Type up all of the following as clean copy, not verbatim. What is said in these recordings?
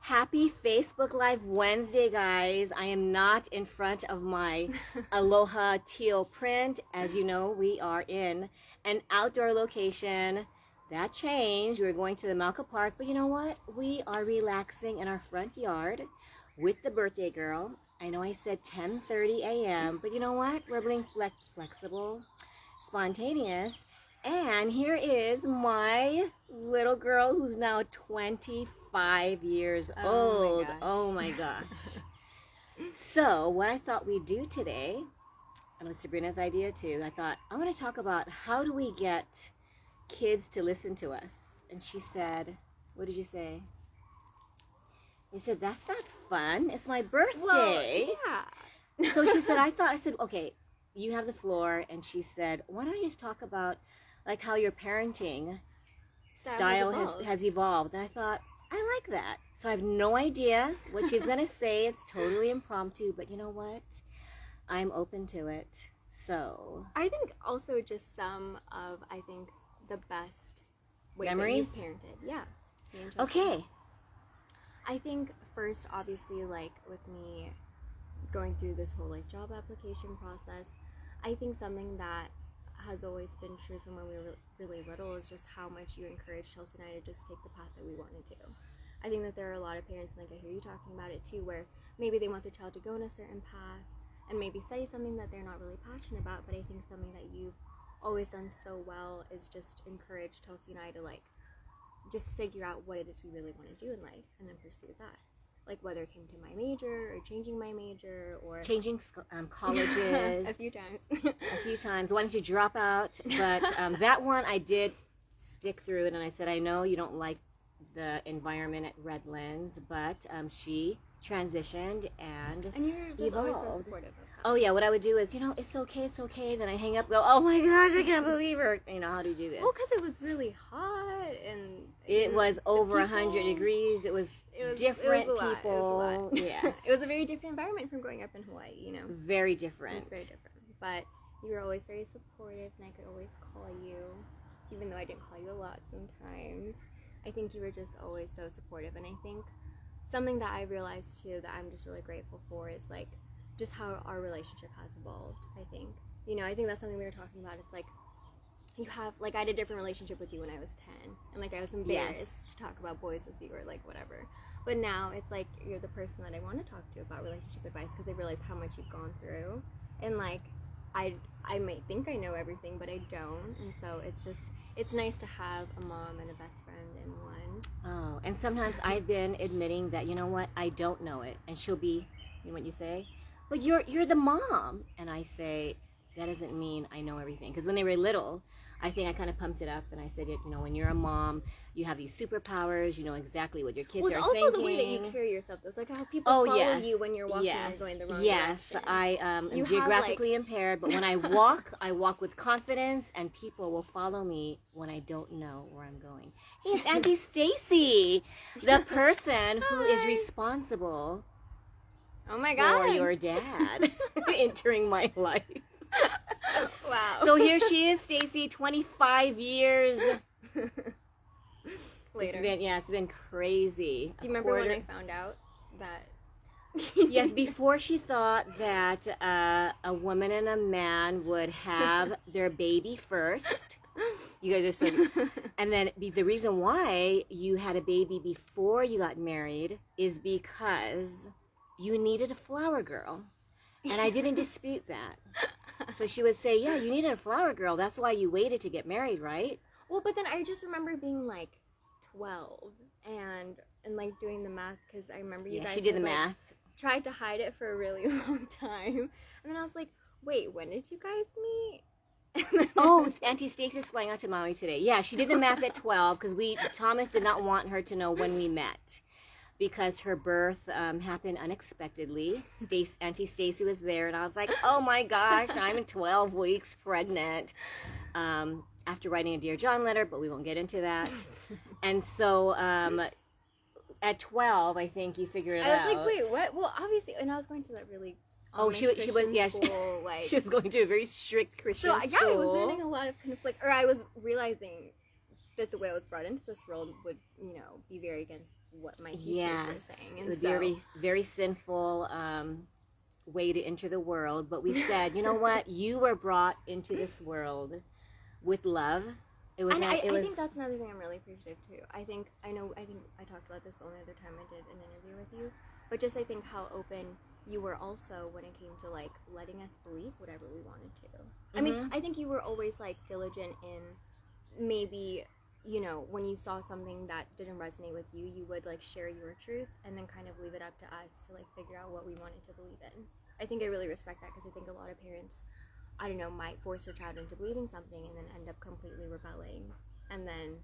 Happy Facebook Live Wednesday, guys. I am not in front of my Aloha teal print. As you know, we are in an outdoor location. That changed. We were going to the Malka Park, but you know what? We are relaxing in our front yard with the birthday girl. I know I said 10:30 a.m., but you know what? We're being flexible, spontaneous. And here is my little girl who's now 25 years old. Oh my gosh. So what I thought we'd do today, and it was Sabrina's idea too, I thought, I want to talk about how do we get kids to listen to us. And she said, what did you say? You said, that's not fun. It's my birthday. Well, yeah. So she said, I said, okay, you have the floor. And she said, why don't you just talk about like how your parenting style has evolved. And I thought, I like that. So I have no idea what she's going to say. It's totally impromptu, but you know what? I'm open to it. So I think also just some of, the best ways memories? that you've parented. Yeah. Okay. I think first, obviously, like with me going through this whole like job application process, I think something that has always been true from when we were really little is just how much you encourage Chelsea and I to just take the path that we wanted to. I think that there are a lot of parents, and like I hear you talking about it too, where maybe they want their child to go in a certain path and maybe study something that they're not really passionate about, but I think something that you've always done so well is just encourage Chelsea and I to like just figure out what it is we really want to do in life and then pursue that. Like whether it came to my major or changing my major or changing colleges a few times. A few times. Wanting to drop out, but that one I did stick through it, and I said, I know you don't like the environment at Redlands, but she transitioned and you were just always so supportive of her. Oh yeah, what I would do is, it's okay. Then I hang up, go, oh my gosh, I can't believe her. How do you do this? Well, because it was really hot and it was over 100 degrees. It was different people. It was a lot. Yes. It was a very different environment from growing up in Hawaii, Very different. It was very different. But you were always very supportive, and I could always call you, even though I didn't call you a lot sometimes. I think you were just always so supportive, and I think something that I realized too that I'm just really grateful for is like just how our relationship has evolved. I think I think that's something we were talking about. It's like you have like I had a different relationship with you when I was 10, and like I was embarrassed to talk about boys with you or like whatever, but now it's like you're the person that I want to talk to about relationship advice because I realize how much you've gone through, and like I might think I know everything, but I don't, and so it's nice to have a mom and a best friend in one. Oh, and sometimes I've been admitting that, you know what, I don't know it, and she'll be, what you say? But you're the mom, and I say that doesn't mean I know everything. Because when they were little, I think I kind of pumped it up, and I said, when you're a mom, you have these superpowers. You know exactly what your kids are thinking. It's also the way that you carry yourself. It's like how people follow you when you're walking and going the wrong direction. Yes, I am geographically impaired, but when I walk with confidence, and people will follow me when I don't know where I'm going. Hey, it's Auntie Stacy, the person who is responsible. Oh my God. For your dad entering my life. Wow. So here she is, Stacy, 25 years later. It's been crazy. Do you remember when I found out that? Yes, before she thought that a woman and a man would have their baby first. You guys are so... And then the reason why you had a baby before you got married is because you needed a flower girl. And I didn't dispute that. So she would say, yeah, you needed a flower girl. That's why you waited to get married, right? Well, but then I just remember being like 12 and like doing the math because I remember you guys she did the math. Tried to hide it for a really long time. And then I was like, wait, when did you guys meet? Oh, it's Auntie Stacy's flying out to Maui today. Yeah, she did the math at 12 because Thomas did not want her to know when we met. Because her birth happened unexpectedly. Auntie Stacy was there, and I was like, oh my gosh, I'm 12 weeks pregnant. After writing a Dear John letter, but we won't get into that. And so at 12, I think you figured it out. I was like, wait, what? Well, obviously, and I was going to that really she was school, like, she was going to a very strict Christian school. So yeah, I was learning a lot of conflict, or I was realizing that the way I was brought into this world would, you know, be very against what my teachers were Yes, saying. it And would so, be a very, very sinful way to enter the world. But we said, you know what? You were brought into this world with love. It was. and It I was. think that's another thing I'm really appreciative too. I think I talked about this the only other time I did an interview with you, but just I think how open you were also when it came to like letting us believe whatever we wanted to. I mean, I think you were always like diligent in maybe, you know, when you saw something that didn't resonate with you, you would like share your truth and then kind of leave it up to us to like figure out what we wanted to believe in. I think I really respect that because I think a lot of parents, I don't know, might force their child into believing something and then end up completely rebelling and then,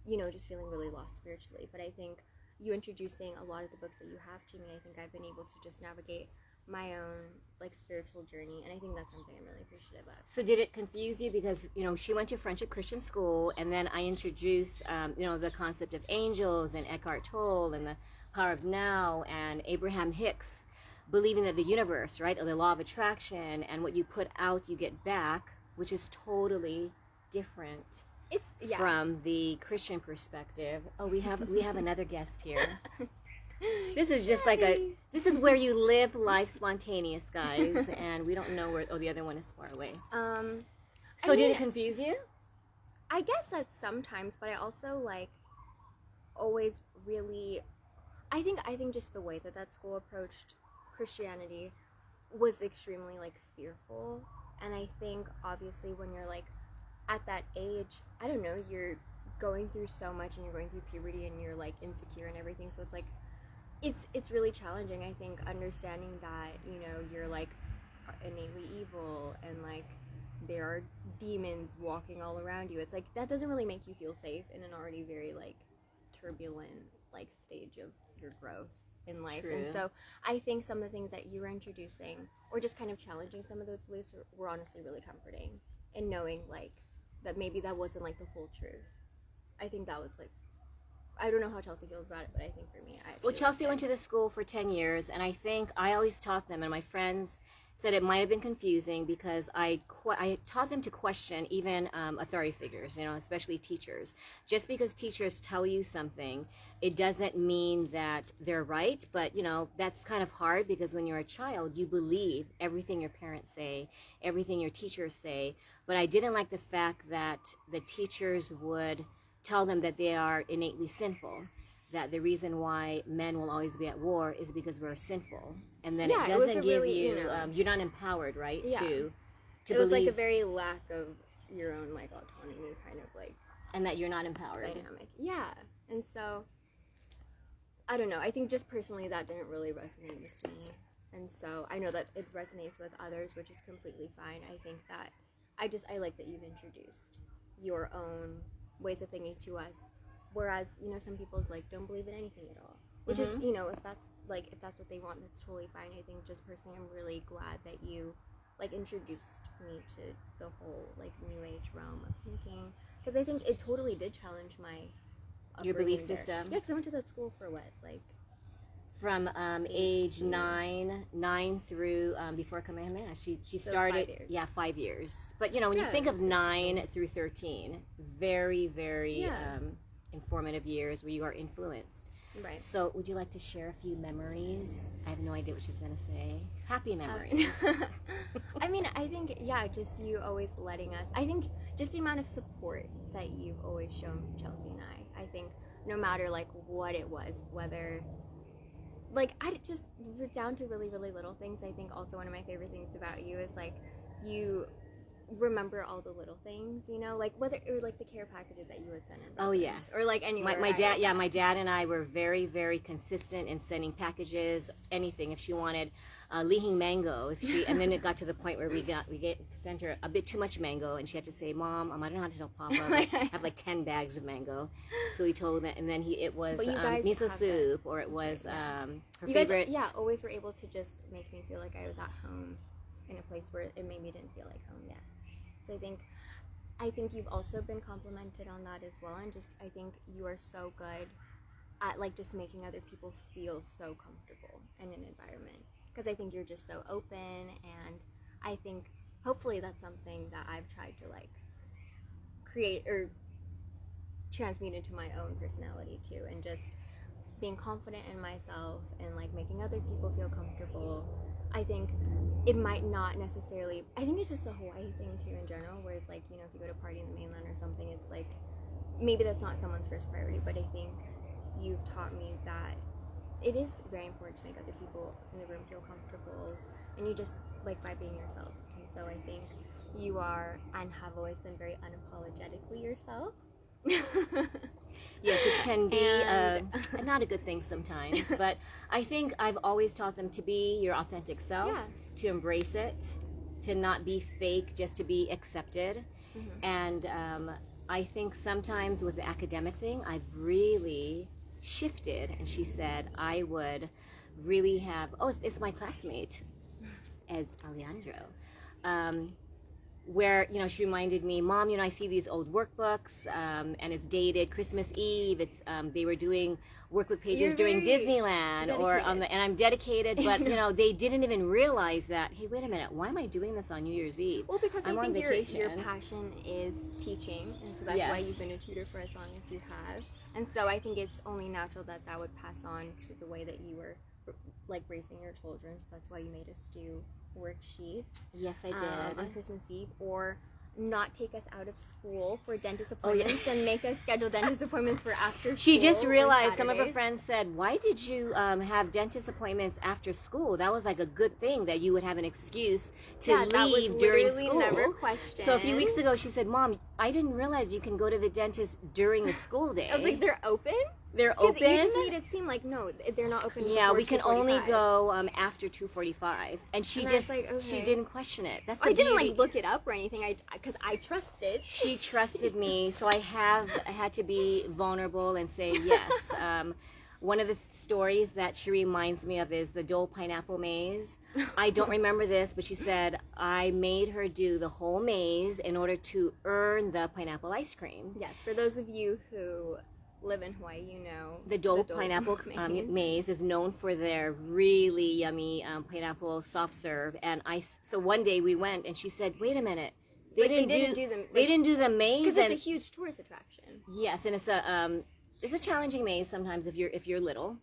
you know, just feeling really lost spiritually. But I think you introducing a lot of the books that you have to me, I think I've been able to just navigate my own like spiritual journey, and I think that's something I'm really appreciative of. So did it confuse you because, you know, she went to Friendship Christian School, and then I introduced, you know, the concept of angels and Eckhart Tolle and the power of now and Abraham Hicks, believing that the universe, right, or the law of attraction, and what you put out you get back, which is totally different from the Christian perspective. Oh, we have another guest here. This is just like this is where you live life spontaneous, guys, and we don't know where, the other one is far away. So did it confuse you? I guess that sometimes, but I also like always really, I think just the way that school approached Christianity was extremely like fearful, and I think obviously when you're like at that age, I don't know, you're going through so much and you're going through puberty and you're like insecure and everything, so it's like it's really challenging, I think, understanding that, you know, you're like innately evil and like there are demons walking all around you. It's like that doesn't really make you feel safe in an already very like turbulent like stage of your growth in life. True. And so I think some of the things that you were introducing or just kind of challenging some of those beliefs were honestly really comforting, and knowing like that maybe that wasn't like the full truth. I think that was like, I don't know how Chelsea feels about it, but I think for me, well, Chelsea went to this school for 10 years, and I think I always taught them, and my friends said it might have been confusing because I taught them to question even authority figures, you know, especially teachers. Just because teachers tell you something, it doesn't mean that they're right, but, you know, that's kind of hard because when you're a child, you believe everything your parents say, everything your teachers say, but I didn't like the fact that the teachers would tell them that they are innately sinful, that the reason why men will always be at war is because we're sinful, and then it doesn't give really, you, you're not empowered, right? Yeah. To it believe, was like a very lack of your own like autonomy, kind of like, and that you're not empowered. Dynamic, yeah. And so I don't know. I think just personally that didn't really resonate with me, and so I know that it resonates with others, which is completely fine. I think that I like that you've introduced your own ways of thinking to us, whereas, you know, some people like don't believe in anything at all, which is, you know, if that's what they want, that's totally fine. I think just personally I'm really glad that you like introduced me to the whole like new age realm of thinking, because I think it totally did challenge my your belief system. Yeah, because I went to that school for what, like from age 9 through before Kamehameha. She so started 5 years. 5 years. But you know, when you think of 9 through 13, very informative years where you are influenced. Right. So would you like to share a few memories? I have no idea what she's going to say. Happy memories. I mean, I think, just you always letting us, I think just the amount of support that you've always shown Chelsea and I think no matter like what it was, whether like I just down to really, really little things. I think also one of my favorite things about you is like you remember all the little things, you know, like whether or like the care packages that you would send in. Oh yes. Or like anywhere. My dad and I were very, very consistent in sending packages, anything. If she wanted Lihing mango, and then it got to the point where we sent her a bit too much mango, and she had to say, "Mom, I don't know how to tell Papa, but I have like 10 bags of mango." So we told that, and then it was miso soup, or it was her favorite. Guys, always were able to just make me feel like I was at home in a place where it maybe didn't feel like home yet. So I think you've also been complimented on that as well, and just I think you are so good at like just making other people feel so comfortable in an environment, because I think you're just so open, and I think hopefully that's something that I've tried to like create or transmute into my own personality too, and just being confident in myself and like making other people feel comfortable. I think it might not necessarily, I think it's just a Hawaii thing too in general, whereas like, you know, if you go to party in the mainland or something, it's like, maybe that's not someone's first priority, but I think you've taught me that it is very important to make other people in the room feel comfortable, and you just like by being yourself. And so I think you are and have always been very unapologetically yourself. Yes, which can be not a good thing sometimes, but I think I've always taught them to be your authentic self, to embrace it, to not be fake, just to be accepted. And I think sometimes with the academic thing, I've really shifted. And she said I would really have, it's my classmate, as Alejandro. Where, you know, she reminded me, Mom, you know, I see these old workbooks, and it's dated Christmas Eve. It's they were doing workbook pages during Disneyland, and I'm dedicated, but you know, they didn't even realize that. Hey, wait a minute, why am I doing this on New Year's Eve? Well, because I'm I think your passion is teaching, and so that's why you've been a tutor for as long as you have. And so I think it's only natural that that would pass on to the way that you were like raising your children. So that's why you made us do worksheets. Yes, I did. On Christmas Eve, or not take us out of school for dentist appointments and make us schedule dentist appointments for after school. She just realized, some of her friends said, why did you have dentist appointments after school? That was like a good thing that you would have an excuse to leave during school. Never questioned. So a few weeks ago she said, Mom, I didn't realize you can go to the dentist during the school day. I was like, they're open? They're open? You just made it seem like, no, they're not open. Yeah, we can only go after 2:45. And she just, she didn't question it. That's the I didn't like look it up or anything, because I trusted. She trusted me, so I had to be vulnerable and say yes. One of the stories that she reminds me of is the Dole pineapple maze. I don't remember this, but she said I made her do the whole maze in order to earn the pineapple ice cream. Yes, for those of you who live in Hawaii, you know the Dole pineapple maze is known for their really yummy pineapple soft serve. And so one day we went, and she said, "Wait a minute, they didn't do the maze because it's a huge tourist attraction." Yes, and it's a challenging maze sometimes if you're little,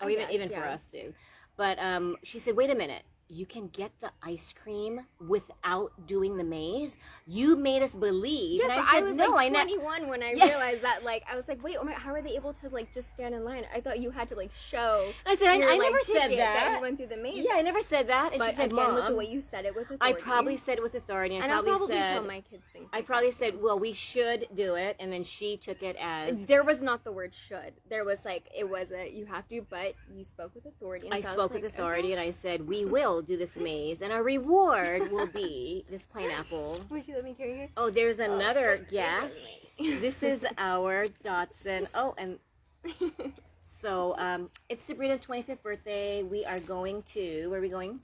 or even for us too. But she said, "Wait a minute. You can get the ice cream without doing the maze? You made us believe." Yeah, and I was like 21 when I realized that. Like, I was like, wait, oh my, how are they able to like just stand in line? I thought you had to like show. I said, I never said that you went through the maze. Yeah, I never said that. And but she said, again, Mom, with the way you said it with authority. I probably said it with authority, and I'll probably said, tell my kids things. I probably said, well, we should do it, and then she took it as there was not the word should. There was like it was a you have to, but you spoke with authority. And I spoke with authority, and I said, we will do this maze. And our reward will be this pineapple. Would you let me carry her? Oh, there's another guest. This is our Dotson. Oh, and so it's Sabrina's 25th birthday. We are going to, where are we going?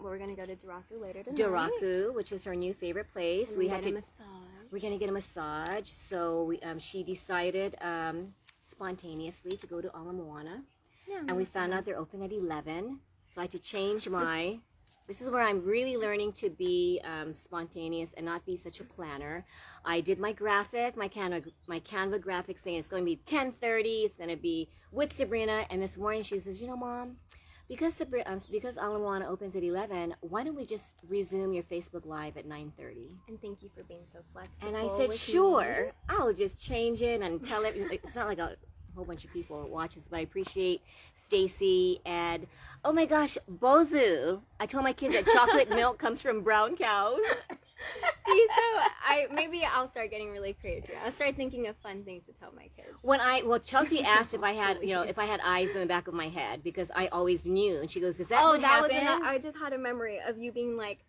We're going to go to Duraku later tonight. Duraku, which is her new favorite place. We're going to get a massage. So she decided spontaneously to go to Ala Moana. Yeah, and we found out they're open at 11. So I had to change my... This is where I'm really learning to be spontaneous and not be such a planner. I did my graphic, my Canva graphic saying it's going to be 10:30. It's going to be with Sabrina. And this morning she says, you know, Mom, because Ala Moana opens at 11, why don't we just resume your Facebook Live at 9:30? And thank you for being so flexible. And I said, sure. I'll just change it and tell everyone. It's not like a whole bunch of people watch this, but I appreciate Stacy and oh my gosh, Bozu. I told my kids that chocolate milk comes from brown cows. See, so maybe I'll start getting really creative. I'll start thinking of fun things to tell my kids. Chelsea asked if I had, if I had eyes in the back of my head because I always knew, and she goes, "Is that what happens?" I just had a memory of you being like,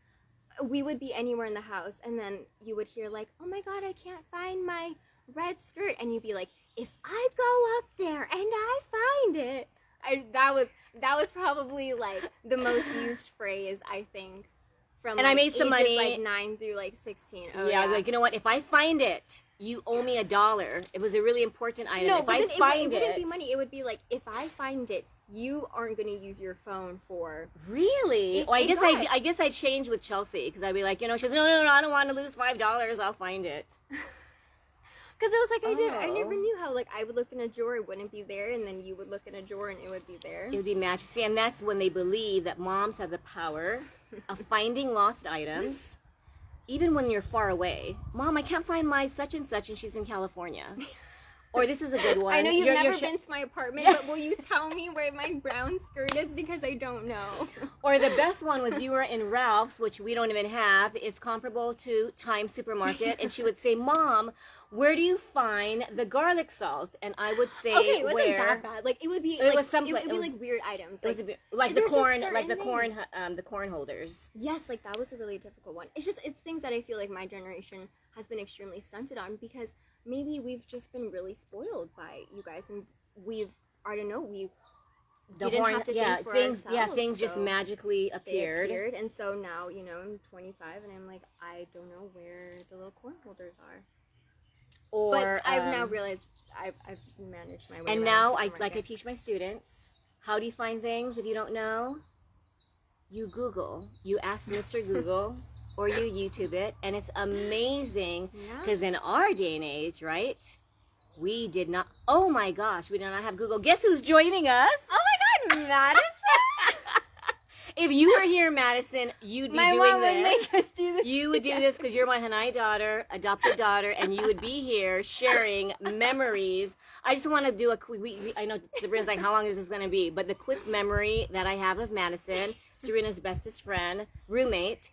we would be anywhere in the house, and then you would hear like, "Oh my God, I can't find my red skirt," and you'd be like, "If I go up there and I find it," that was probably like the most used phrase I think from and I made some money like 9 through like 16. Oh, yeah, like, you know what? If I find it, you owe me $1. It was a really important item. No, if I find it wouldn't be money. It would be like, if I find it, you aren't going to use your phone for. Really? I guess I changed with Chelsea because I'd be like, she says, no, I don't want to lose $5. I'll find it. Because it was like I Oh. never knew how, like, I would look in a drawer, it wouldn't be there, and then you would look in a drawer and it would be there. It would be magic. See, and that's when they believe that moms have the power of finding lost items, even when you're far away. Mom, I can't find my such and such, and she's in California. Or this is a good one. I know you've You're never been to my apartment, but will you tell me where my brown skirt is, because I don't know. Or the best one was you were in Ralph's, which we don't even have. It's comparable to Times Supermarket, and she would say, "Mom, where do you find the garlic salt?" And I would say, Okay, it wasn't "Where?" that bad. Like, it would be It like, was some- it would it be was- like weird items. It was Like, like the there were just corn, certain like things. the corn holders. Yes, like that was a really difficult one. It's things that I feel like my generation has been extremely stunted on, because maybe we've just been really spoiled by you guys, and I don't know, we didn't have to think for ourselves, things just so magically they appeared. and so now, you know, I'm 25 and I'm like, I don't know where the little corn holders are. Or But I've now realized I've managed my way. and around now the I supermarket. teach my students, how do you find things if you don't know? You Google. You ask Mr. Google, or you YouTube it, and it's amazing. Yeah. Because in our day and age, right? We did not. Oh my gosh, we did not have Google. Guess who's joining us? Oh my God, Madison! If you were here, Madison, you'd be My doing mom would this. make us do this. You would do this because you're my Hanai daughter, adopted daughter, and you would be here sharing memories. I just want to do a quick. I know Sabrina's like, how long is this going to be? But the quick memory that I have of Madison, Serena's bestest friend, roommate.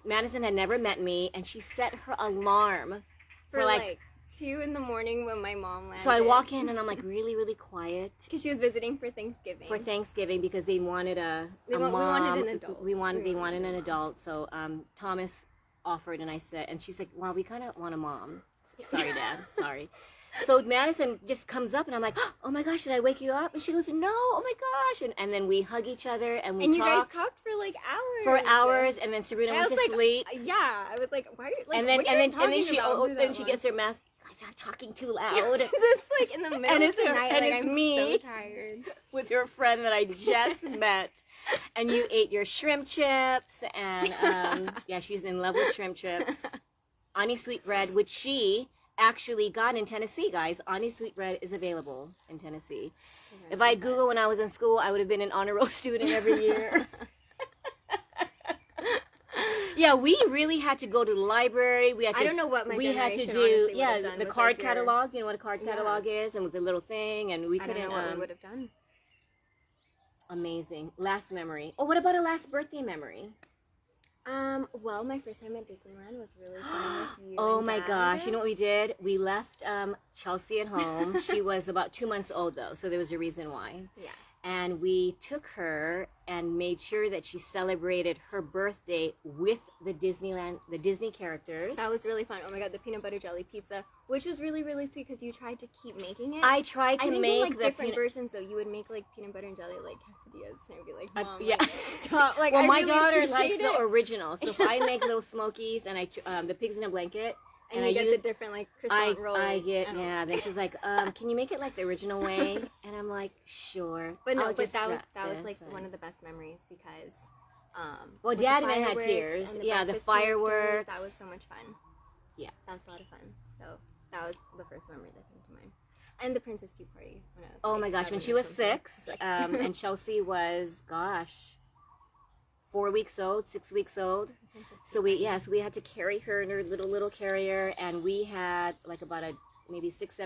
Madison had never met me, and she set her alarm for like 2 in the morning when my mom landed. So I walk in and I'm like really, really quiet. Because she was visiting for Thanksgiving. For Thanksgiving, because they wanted We mom. wanted an adult. They wanted an adult. So Thomas offered, and I said, and she's like, "Well, we kind of want a mom." Sorry, Dad. Sorry. So Madison just comes up, and I'm like, "Oh my gosh, did I wake you up?" And she goes, "No, oh my gosh!" And then we hug each other, and we and talk you guys talked for like hours. for hours, and then Sabrina I went was to like, sleep. Yeah, I was like, why? Are you, like, And then what are you talking she about for that then she long? gets her mask. Guys, I'm talking too loud. It's like in the middle And it's of the her- night, and like, it's I'm me. so tired. With your friend that I just met, and you ate your shrimp chips, and yeah, she's in love with shrimp chips. Ani Sweetbread, which she actually got in Tennessee, guys. Ani Sweetbread is available in Tennessee. If I Google when I was in school, I would have been an honor roll student every year. Yeah, we really had to go to the library. We had to, I don't know what my we had to generation do. honestly Yeah, would've done the with, card like, your- catalog. You know what a card Yeah. catalog is, and with the little thing, and we I couldn't. don't know what we would have done. Amazing. Last memory. Oh, what about a last birthday memory? Well, my first time at Disneyland was really fun with you. Oh and my Dad. gosh! You know what we did? We left Chelsea at home. She was about 2 months old though, so there was a reason why. Yeah. And we took her and made sure that she celebrated her birthday with the Disney characters. That was really fun. Oh my God, the peanut butter jelly pizza, which was really, really sweet because you tried to keep making it. I tried to I think make in like the different versions, though. You would make like peanut butter and jelly like quesadillas, and I'd be like, Mom, yeah. like, stop. Like, Well, I my really daughter appreciate likes the it. original, so if I make little smokies and the pigs in a blanket, and I you get use- the different like croissant rolls. I get don't yeah. Then she's like, can you make it like the original way? And I'm like, sure. But no, I'll but just that was scrap like this one and- of the best memories because Well, with the Dad even had fireworks tears. and Yeah, the breakfast fireworks. characters, that was so much fun. Yeah. That was a lot of fun. So that was the first memory that came to mind. And the Princess Tea Party when I was Oh like my gosh, when 7 she or was something. 6, and Chelsea was, gosh, 4 weeks old, 6 weeks old. Princess Tea So we Party. had to carry her in her little carrier, and we had like about maybe 6, 7